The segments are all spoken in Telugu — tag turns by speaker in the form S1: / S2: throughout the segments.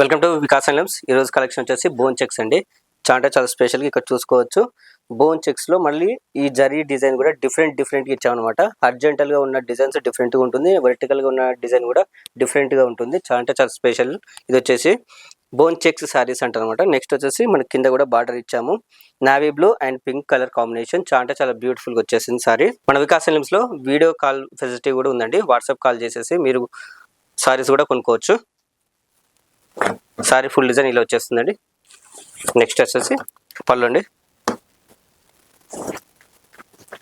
S1: వెల్కమ్ టు వికాస్ అండ్ ఈ రోజు కలెక్షన్ వచ్చేసి బోన్ చెక్స్ అండి. చాలా స్పెషల్గా ఇక్కడ చూసుకోవచ్చు. బోన్ చెక్స్ లో మళ్ళీ ఈ జరీ డిజైన్ కూడా డిఫరెంట్ గా ఇచ్చామన్నమాట. హారిజాంటల్ గా ఉన్న డిజైన్స్ డిఫరెంట్ గా ఉంటుంది, వర్టికల్ గా ఉన్న డిజైన్ కూడా డిఫరెంట్ గా ఉంటుంది. చాలా స్పెషల్. ఇది వచ్చేసి బోన్ చెక్స్ సారీస్ అంటారనమాట. నెక్స్ట్ వచ్చేసి మన కింద కూడా బార్డర్ ఇచ్చాము. Navy blue and pink colour combination చాలా బ్యూటిఫుల్ గా వచ్చేసింది సారీ. మన వికాస్ అండ్ లో వీడియో కాల్ ఫెసిలిటీ కూడా ఉందండి. వాట్సాప్ కాల్ చేసేసి మీరు సారీస్ కూడా కొనుక్కోవచ్చు. సారీ ఫుల్ డిజైన్ ఇలా వచ్చేస్తుందండి. నెక్స్ట్ వచ్చేసి పళ్ళు అండి.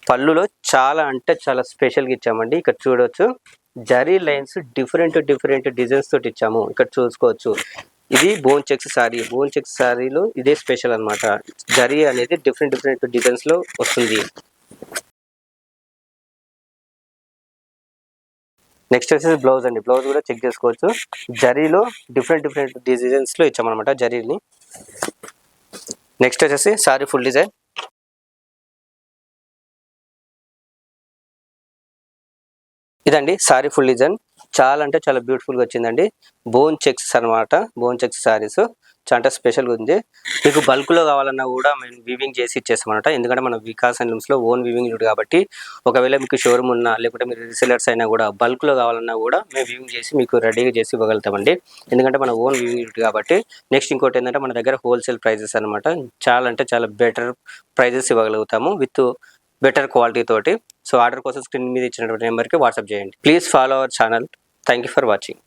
S1: పళ్ళులో చాలా స్పెషల్గా ఇచ్చామండి. ఇక్కడ చూడవచ్చు జరీ లైన్స్ డిఫరెంట్ డిజైన్స్ తోటి ఇచ్చాము. ఇక్కడ చూసుకోవచ్చు ఇది bone checks saree. Bone checks సారీలో ఇదే స్పెషల్ అనమాట. జరీ అనేది డిఫరెంట్ డిజైన్స్ లో వస్తుంది. నెక్స్ట్ వచ్చేసి బ్లౌజ్ అండి. బ్లౌజ్ కూడా చెక్ చేసుకోవచ్చు. జరీలో డిఫరెంట్ డిజైన్స్ లో ఇచ్చామన్నమాట జరీని. నెక్స్ట్ వచ్చేసి సారీ ఫుల్ డిజైన్. ఇదండి సారీ ఫుల్ డిజైన్. చాలా బ్యూటిఫుల్ గా వచ్చిందండి. బోన్ చెక్స్ అనమాట. బోన్ చెక్స్ సారీస్ చాలా స్పెషల్గా ఉంది. మీకు బల్క్లో కావాలన్నా కూడా మేము వీవింగ్ చేసి ఇచ్చేస్తామన్నమాట. ఎందుకంటే మన వికాస్ అండ్ లిమ్స్లో ఓన్ వీవింగ్ యూనిట్ కాబట్టి ఒకవేళ మీకు షోరూమ్ ఉన్నా లేకుంటే మీరు రీసెలర్స్ అయినా కూడా బల్క్లో కావాలన్నా కూడా మేము వీవింగ్ చేసి మీకు రెడీగా చేసి ఇవ్వగలుగుతామండి. ఎందుకంటే మన ఓన్ వీవింగ్ యూనిట్ కాబట్టి. నెక్స్ట్ ఇంకోటి ఏంటంటే మన దగ్గర హోల్సేల్ ప్రైజెస్ అనమాట. చాలా బెటర్ ప్రైజెస్ ఇవ్వగలుగుతాము విత్ బెటర్ క్వాలిటీ తోటి. సో ఆర్డర్ కోసం స్క్రీన్ మీద ఇచ్చినటువంటి నెంబర్కి వాట్సాప్ చేయండి. Please follow our channel. Thank you for watching.